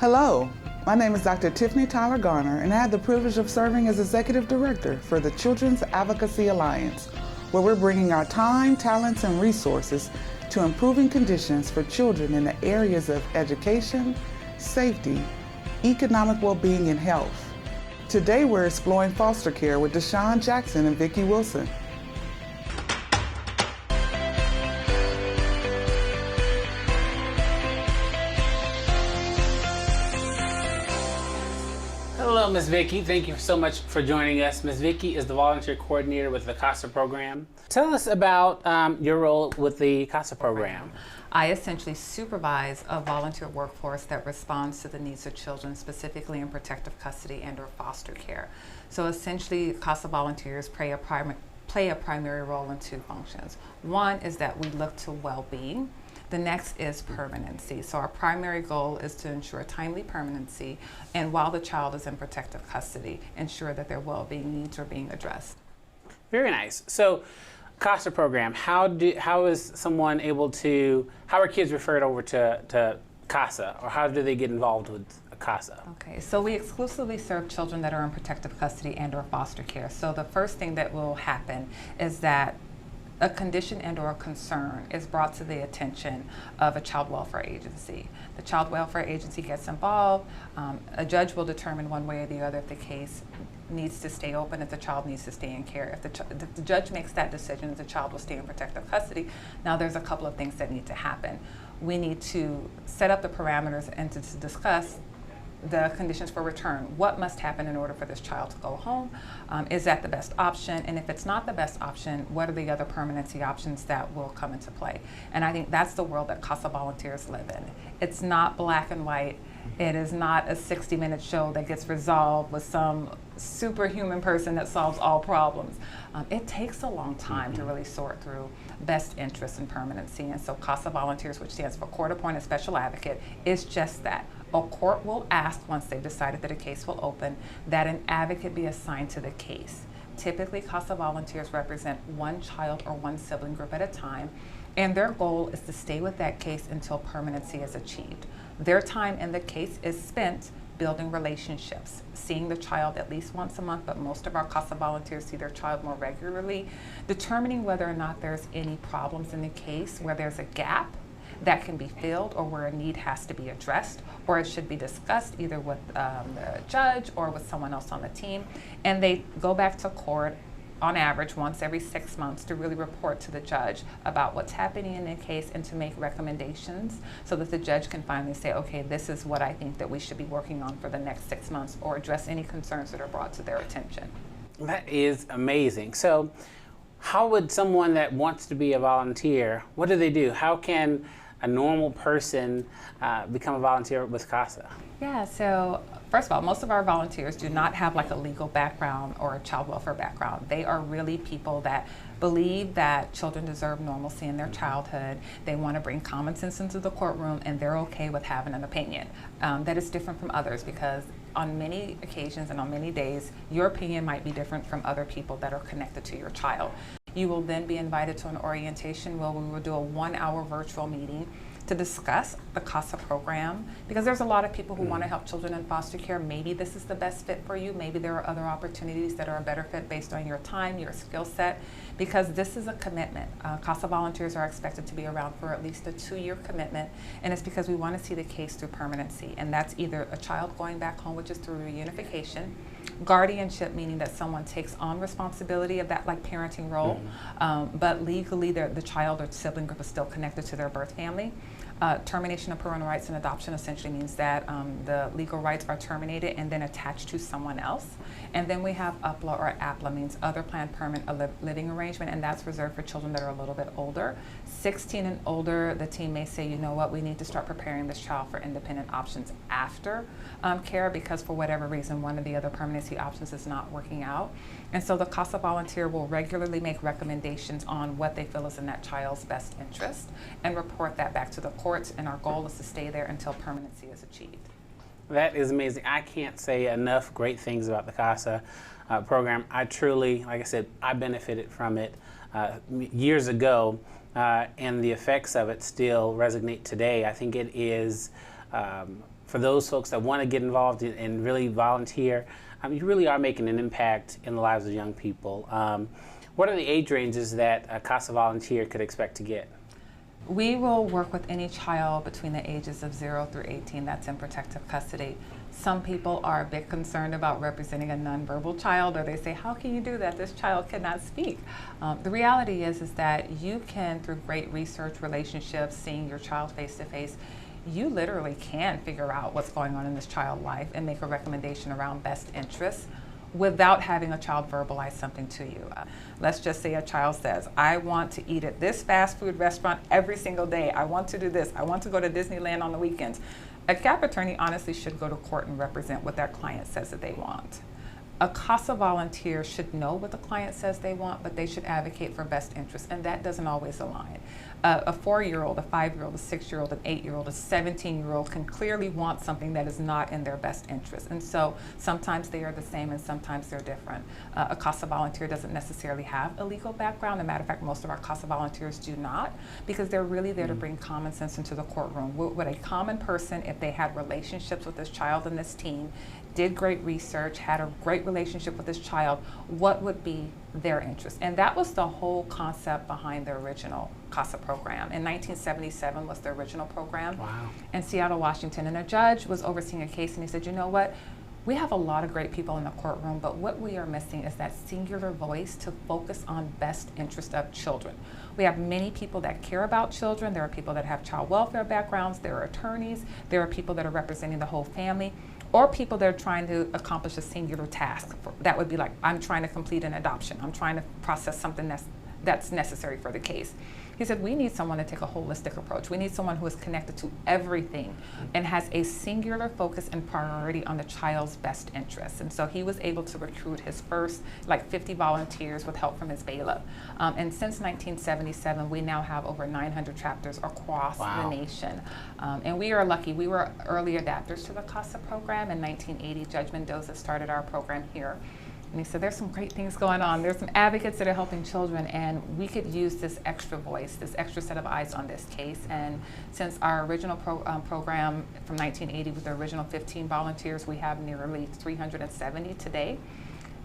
Hello, my name is Dr. Tiffany Tyler Garner, and I have the privilege of serving as Executive Director for the Children's Advocacy Alliance, where we're bringing our time, talents, and resources to improving conditions for children in the areas of education, safety, economic well-being, and health. Today, we're exploring foster care with DaShun Jackson and Vickie Wilson. Hello, Ms. Vickie. Thank you so much for joining us. Ms. Vickie is the volunteer coordinator with the CASA program. Tell us about your role with the CASA program. I essentially supervise a volunteer workforce that responds to the needs of children, specifically in protective custody and or foster care. So essentially, CASA volunteers play a primary role in two functions. One is that we look to well-being. The next is permanency. So our primary goal is to ensure timely permanency, and while the child is in protective custody, ensure that their well-being needs are being addressed. Very nice. So, CASA program, how is someone able to, how are kids referred over to CASA, or how do they get involved with CASA? Okay, so we exclusively serve children that are in protective custody and or foster care. So the first thing that will happen is that a condition and or a concern is brought to the attention of a child welfare agency. The child welfare agency gets involved. A judge will determine one way or the other if the case needs to stay open, if the child needs to stay in care. If the judge makes that decision, the child will stay in protective custody. Now there's a couple of things that need to happen. We need to set up the parameters and to discuss the conditions for return. What must happen in order for this child to go home? Is that the best option? And if it's not the best option, what are the other permanency options that will come into play? And I think that's the world that CASA volunteers live in. It's not black and white. It is not a 60-minute show that gets resolved with some superhuman person that solves all problems. It takes a long time to really sort through best interests and permanency. And so CASA volunteers, which stands for Court Appointed Special Advocate, is just that. A court will ask, once they've decided that a case will open, that an advocate be assigned to the case. Typically, CASA volunteers represent one child or one sibling group at a time, and their goal is to stay with that case until permanency is achieved. Their time in the case is spent building relationships, seeing the child at least once a month, but most of our CASA volunteers see their child more regularly, determining whether or not there's any problems in the case, where there's a gap that can be filled, or where a need has to be addressed, or it should be discussed either with the judge or with someone else on the team. And they go back to court on average once every 6 months to really report to the judge about what's happening in the case and to make recommendations so that the judge can finally say, okay, this is what I think that we should be working on for the next 6 months, or address any concerns that are brought to their attention. That is amazing. So how would someone that wants to be a volunteer, what do they do? How can a normal person become a volunteer with CASA? Yeah, so first of all, most of our volunteers do not have like a legal background or a child welfare background. They are really people that believe that children deserve normalcy in their childhood. They want to bring common sense into the courtroom, and they're okay with having an opinion. That is different from others, because on many occasions and on many days, your opinion might be different from other people that are connected to your child. You will then be invited to an orientation where we will do a 1-hour virtual meeting to discuss the CASA program, because there's a lot of people who want to help children in foster care. Maybe this is the best fit for you. Maybe there are other opportunities that are a better fit based on your time, your skill set, because this is a commitment. CASA volunteers are expected to be around for at least a 2-year commitment, and it's because we want to see the case through permanency. And that's either a child going back home, which is through reunification, guardianship, meaning that someone takes on responsibility of that like parenting role, but legally the child or sibling group is still connected to their birth family. Termination of parental rights and adoption essentially means that the legal rights are terminated and then attached to someone else. And then we have UPLA or APLA, means Other Planned Permanent Living Arrangement, and that's reserved for children that are a little bit older. 16 and older, the team may say, you know what, we need to start preparing this child for independent options after care, because for whatever reason, one of the other permanency options is not working out. And so the CASA volunteer will regularly make recommendations on what they feel is in that child's best interest and report that back to the courts, and our goal is to stay there until permanency is achieved. That is amazing. I can't say enough great things about the CASA program. I truly, like I said, I benefited from it years ago, and the effects of it still resonate today. I think it is for those folks that want to get involved and really volunteer, you really are making an impact in the lives of young people. What are the age ranges that a CASA volunteer could expect to get? We will work with any child between the ages of 0 through 18 that's in protective custody. Some people are a bit concerned about representing a nonverbal child, or they say, how can you do that? This child cannot speak. The reality is that you can, through great research, relationships, seeing your child face to face, you literally can figure out what's going on in this child's life and make a recommendation around best interests without having a child verbalize something to you. Let's just say a child says, I want to eat at this fast food restaurant every single day. I want to do this. I want to go to Disneyland on the weekends. A CAP attorney honestly should go to court and represent what that client says that they want. A CASA volunteer should know what the client says they want, but they should advocate for best interests, and that doesn't always align. A 4-year-old, a 5-year-old, a 6-year-old, an 8-year-old, a 17-year-old can clearly want something that is not in their best interest. And so sometimes they are the same and sometimes they're different. A CASA volunteer doesn't necessarily have a legal background. As a matter of fact, most of our CASA volunteers do not, because they're really there to bring common sense into the courtroom. Would a common person, if they had relationships with this child and this teen, did great research, had a great relationship with this child, what would be their interest? And that was the whole concept behind the original CASA program. In 1977 was the original program. Wow. In Seattle, Washington. And a judge was overseeing a case and he said, you know what? We have a lot of great people in the courtroom, but what we are missing is that singular voice to focus on best interest of children. We have many people that care about children. There are people that have child welfare backgrounds. There are attorneys. There are people that are representing the whole family, or people that are trying to accomplish a singular task. That would be like, I'm trying to complete an adoption. I'm trying to process something that's necessary for the case. He said, we need someone to take a holistic approach. We need someone who is connected to everything and has a singular focus and priority on the child's best interests. And so he was able to recruit his first 50 volunteers with help from his bailiff. And since 1977, we now have over 900 chapters across the nation. And we are lucky. We were early adapters to the CASA program. In 1980, Judge Mendoza started our program here. And he said, there's some great things going on. There's some advocates that are helping children, and we could use this extra voice, this extra set of eyes on this case. And since our original program from 1980 with the original 15 volunteers, we have nearly 370 today.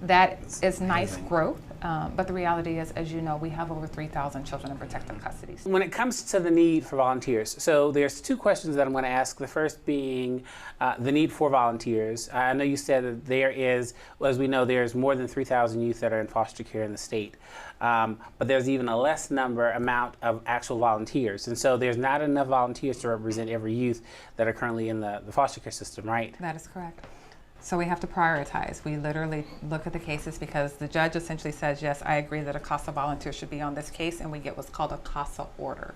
That is nice growth, but the reality is, as you know, we have over 3,000 children in protective custody. When it comes to the need for volunteers, so there's two questions that I'm going to ask. The first being the need for volunteers. I know you said that there is, as we know, there's more than 3,000 youth that are in foster care in the state, but there's even a less amount of actual volunteers, and so there's not enough volunteers to represent every youth that are currently in the foster care system, right? That is correct. So we have to prioritize. We literally look at the cases because the judge essentially says, yes, I agree that a CASA volunteer should be on this case, and we get what's called a CASA order.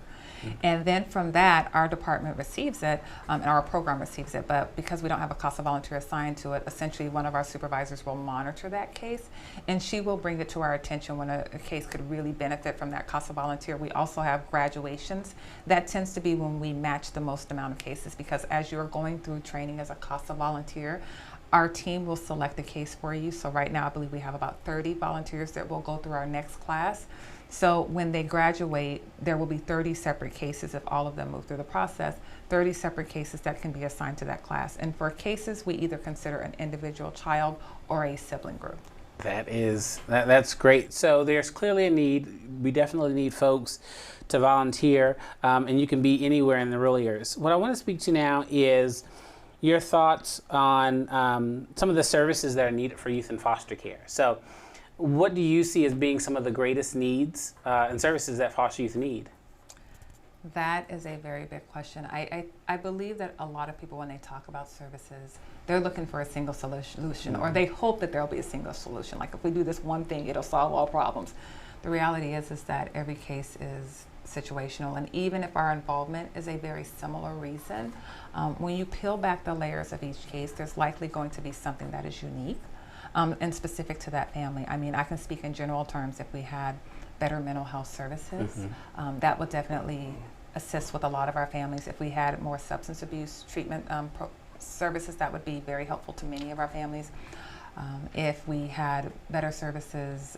And then from that, our department receives it, and our program receives it, but because we don't have a CASA volunteer assigned to it, essentially one of our supervisors will monitor that case, and she will bring it to our attention when a case could really benefit from that CASA volunteer. We also have graduations. That tends to be when we match the most amount of cases, because as you're going through training as a CASA volunteer, our team will select the case for you. So right now, I believe we have about 30 volunteers that will go through our next class. So when they graduate, there will be 30 separate cases if all of them move through the process, 30 separate cases that can be assigned to that class. And for cases, we either consider an individual child or a sibling group. That's great. So there's clearly a need. We definitely need folks to volunteer, and you can be anywhere in the rural areas. What I want to speak to now is your thoughts on some of the services that are needed for youth in foster care. So what do you see as being some of the greatest needs and services that foster youth need? That is a very big question. I believe that a lot of people, when they talk about services, they're looking for a single solution, or they hope that there'll be a single solution. Like, if we do this one thing, it'll solve all problems. The reality is that every case is situational, and even if our involvement is a very similar reason, when you peel back the layers of each case, there's likely going to be something that is unique and specific to that family. I mean, I can speak in general terms. If we had better mental health services, that would definitely assist with a lot of our families. If we had more substance abuse treatment services, that would be very helpful to many of our families. If we had better services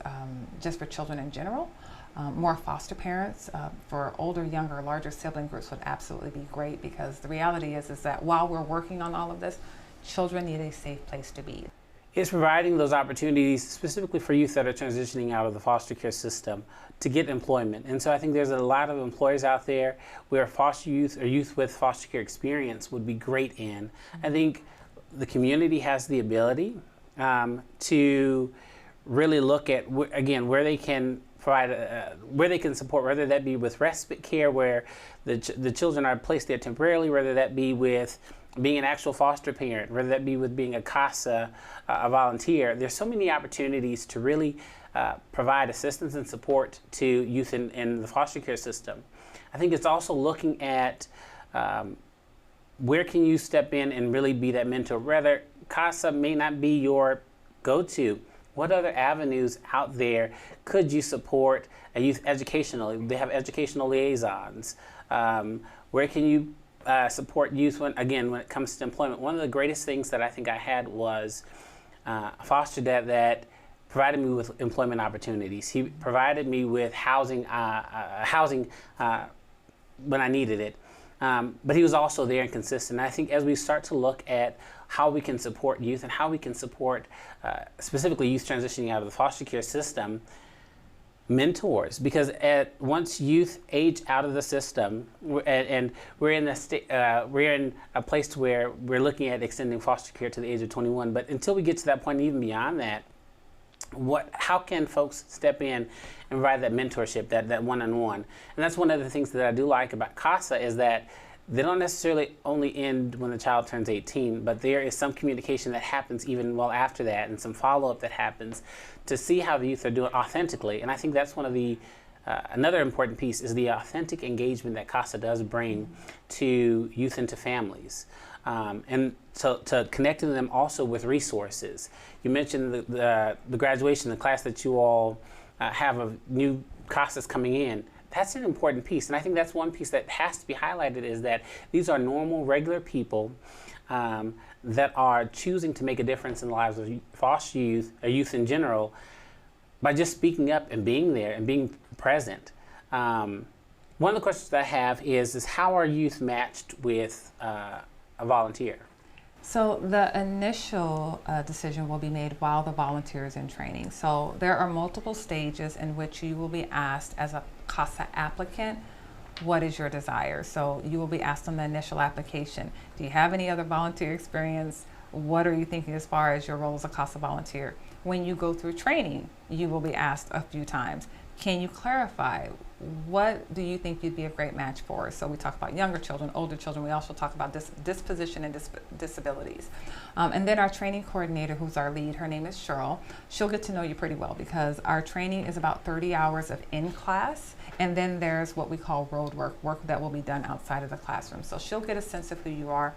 just for children in general, more foster parents for older, younger, larger sibling groups would absolutely be great, because the reality is that while we're working on all of this, children need a safe place to be. It's providing those opportunities specifically for youth that are transitioning out of the foster care system to get employment. And so I think there's a lot of employers out there where foster youth or youth with foster care experience would be great in. I think the community has the ability to really look at, again, where they can provide, where they can support, whether that be with respite care, where the children are placed there temporarily, whether that be with being an actual foster parent, whether that be with being a CASA, a volunteer. There's so many opportunities to really provide assistance and support to youth in the foster care system. I think it's also looking at where can you step in and really be that mentor. Rather, CASA may not be your go-to. What other avenues out there could you support a youth educationally? They have educational liaisons. Where can you support youth when it comes to employment? One of the greatest things that I think I had was a foster dad that provided me with employment opportunities. He provided me with housing when I needed it. But he was also there and consistent. And I think as we start to look at how we can support youth and how we can support specifically youth transitioning out of the foster care system, mentors, because once youth age out of the system, and we're in a place where we're looking at extending foster care to the age of 21. But until we get to that point, even beyond that, how can folks step in and provide that mentorship, that one-on-one? And that's one of the things that I do like about CASA, is that they don't necessarily only end when the child turns 18, but there is some communication that happens even well after that, and some follow-up that happens to see how the youth are doing authentically. And I think that's one of the another important piece is the authentic engagement that CASA does bring to youth and to families. And so to connecting them also with resources. You mentioned the graduation, the class that you all have of new CASAs coming in. That's an important piece, and I think that's one piece that has to be highlighted, is that these are normal, regular people that are choosing to make a difference in the lives of foster youth, or youth in general, by just speaking up and being there and being present. One of the questions that I have is how are youth matched with a volunteer? So the initial decision will be made while the volunteer is in training. So there are multiple stages in which you will be asked as a CASA applicant, what is your desire? So you will be asked on the initial application, do you have any other volunteer experience? What are you thinking as far as your role as a CASA volunteer? When you go through training, you will be asked a few times, can you clarify, what do you think you'd be a great match for? So we talk about younger children, older children. We also talk about disposition and disabilities. And then our training coordinator, who's our lead, her name is Cheryl. She'll get to know you pretty well, because our training is about 30 hours of in-class, and then there's what we call road work that will be done outside of the classroom. So she'll get a sense of who you are.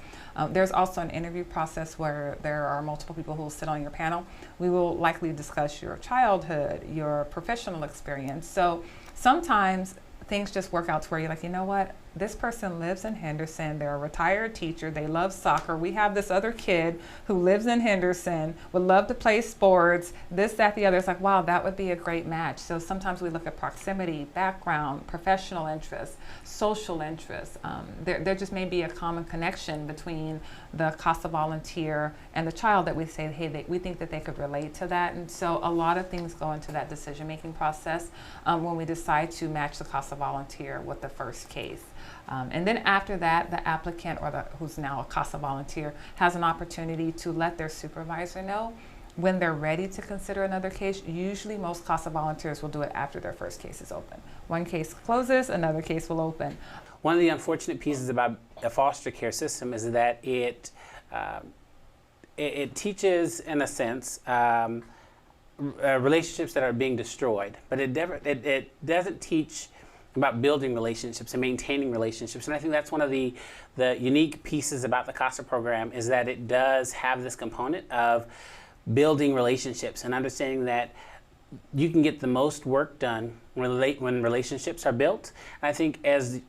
There's also an interview process where there are multiple people who will sit on your panel. We will likely discuss your childhood, your professional experience. So sometimes things just work out to where you're like, you know what, this person lives in Henderson, they're a retired teacher, they love soccer, we have this other kid who lives in Henderson, would love to play sports, this, that, the other. It's like, wow, that would be a great match. So sometimes we look at proximity, background, professional interests, social interests. There just may be a common connection between the CASA volunteer and the child that we say, hey, we think that they could relate to that. And so a lot of things go into that decision-making process when we decide to match the CASA volunteer with the first case. And then after that, the applicant, or who's now a CASA volunteer, has an opportunity to let their supervisor know when they're ready to consider another case. Usually most CASA volunteers will do it after their first case is open. One case closes, another case will open. One of the unfortunate pieces about a foster care system is that it teaches, in a sense, relationships that are being destroyed, but it doesn't teach about building relationships and maintaining relationships. And I think that's one of the unique pieces about the CASA program, is that it does have this component of building relationships and understanding that you can get the most work done when relationships are built. And I think as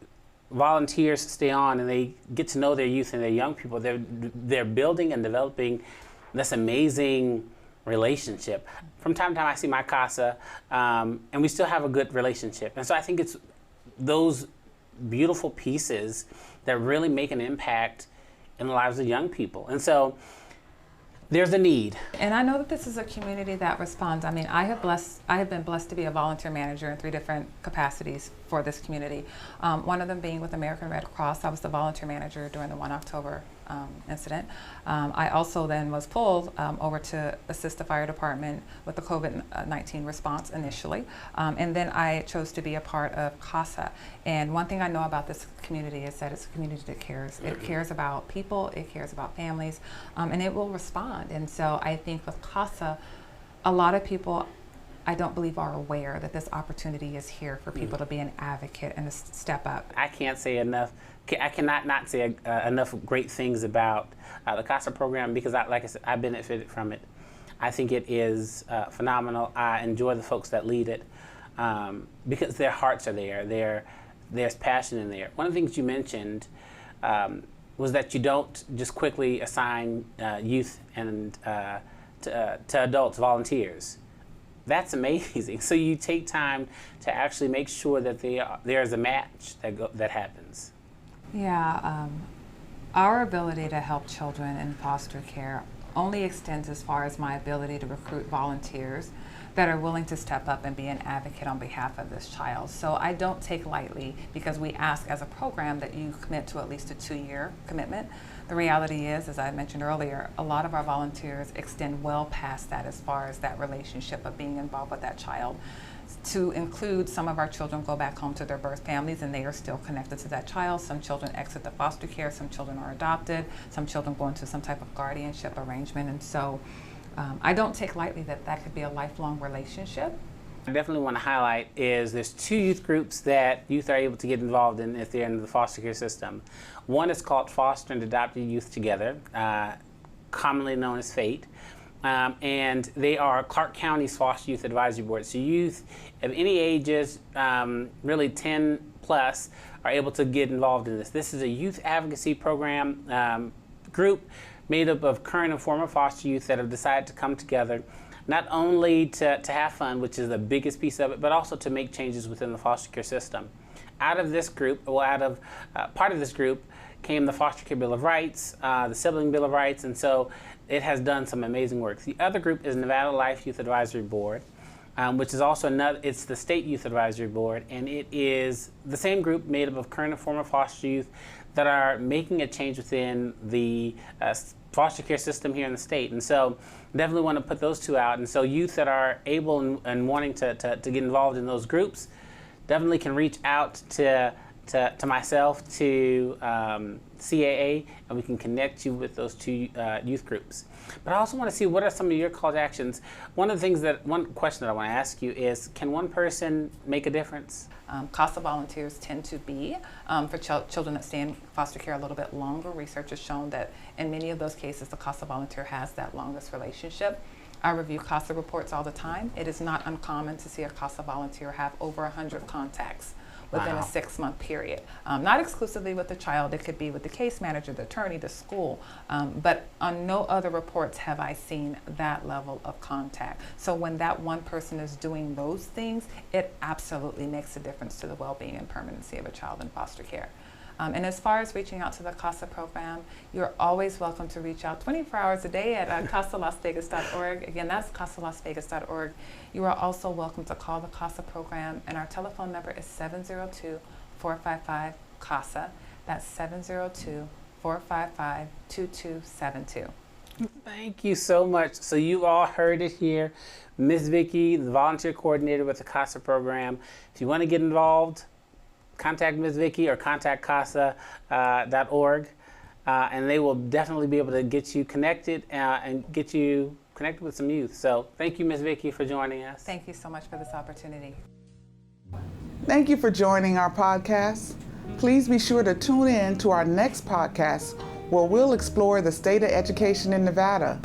volunteers stay on and they get to know their youth and their young people, they're building and developing this amazing relationship. From time to time, I see my CASA, and we still have a good relationship. And so I think it's those beautiful pieces that really make an impact in the lives of young people. And so there's a need. And I know that this is a community that responds. I mean, I have been blessed to be a volunteer manager in 3 different capacities for this community. One of them being with American Red Cross. I was the volunteer manager during the 1 October incident. I also then was pulled over to assist the fire department with the COVID-19 response initially. And then I chose to be a part of CASA. And one thing I know about this community is that it's a community that cares. It cares about people, it cares about families, and it will respond. And so I think with CASA, a lot of people, I don't believe, are aware that this opportunity is here for people to be an advocate and to step up. I can't say enough. I cannot not say enough great things about the CASA program because, like I said, I benefited from it. I think it is phenomenal. I enjoy the folks that lead it because their hearts are there. There's passion in there. One of the things you mentioned was that you don't just quickly assign youth and to adults, volunteers. That's amazing. So you take time to actually make sure that there's a match that happens. Yeah, our ability to help children in foster care only extends as far as my ability to recruit volunteers that are willing to step up and be an advocate on behalf of this child. So I don't take lightly, because we ask as a program that you commit to at least a 2-year commitment. The reality is, as I mentioned earlier, a lot of our volunteers extend well past that as far as that relationship of being involved with that child. To include, some of our children go back home to their birth families and they are still connected to that child. Some children exit the foster care, some children are adopted, some children go into some type of guardianship arrangement. And so I don't take lightly that could be a lifelong relationship. I definitely want to highlight is there's 2 youth groups that youth are able to get involved in if they're in the foster care system. One is called Foster and Adopted Youth Together, commonly known as FATE. And they are Clark County's Foster Youth Advisory Board. So youth of any ages, really 10 plus, are able to get involved in this. This is a youth advocacy program group made up of current and former foster youth that have decided to come together, not only to have fun, which is the biggest piece of it, but also to make changes within the foster care system. Out of this group, part of this group came the Foster Care Bill of Rights, the Sibling Bill of Rights, and so it has done some amazing work. The other group is Nevada Life Youth Advisory Board, which is also it's the State Youth Advisory Board, and it is the same group made up of current and former foster youth that are making a change within the foster care system here in the state. And so definitely want to put those 2 out. And so youth that are able and wanting to get involved in those groups definitely can reach out to myself, to CAA, and we can connect you with those 2 youth groups. But I also want to see what are some of your call to actions. One question that I want to ask you is, can one person make a difference? CASA volunteers tend to be for children that stay in foster care a little bit longer. Research has shown that in many of those cases, the CASA volunteer has that longest relationship. I review CASA reports all the time. It is not uncommon to see a CASA volunteer have over 100 contacts within a 6-month period. Not exclusively with the child, it could be with the case manager, the attorney, the school, but on no other reports have I seen that level of contact. So when that one person is doing those things, it absolutely makes a difference to the well-being and permanency of a child in foster care. And as far as reaching out to the CASA program, you're always welcome to reach out 24 hours a day at casalasvegas.org. Again, that's casalasvegas.org. You are also welcome to call the CASA program, and our telephone number is 702-455-CASA. That's 702-455-2272. Thank you so much. So you all heard it here. Ms. Vickie, the volunteer coordinator with the CASA program. If you want to get involved, contact Ms. Vickie or contact CASA.org, and they will definitely be able to get you connected and get you connected with some youth. So thank you, Ms. Vickie, for joining us. Thank you so much for this opportunity. Thank you for joining our podcast. Please be sure to tune in to our next podcast where we'll explore the state of education in Nevada.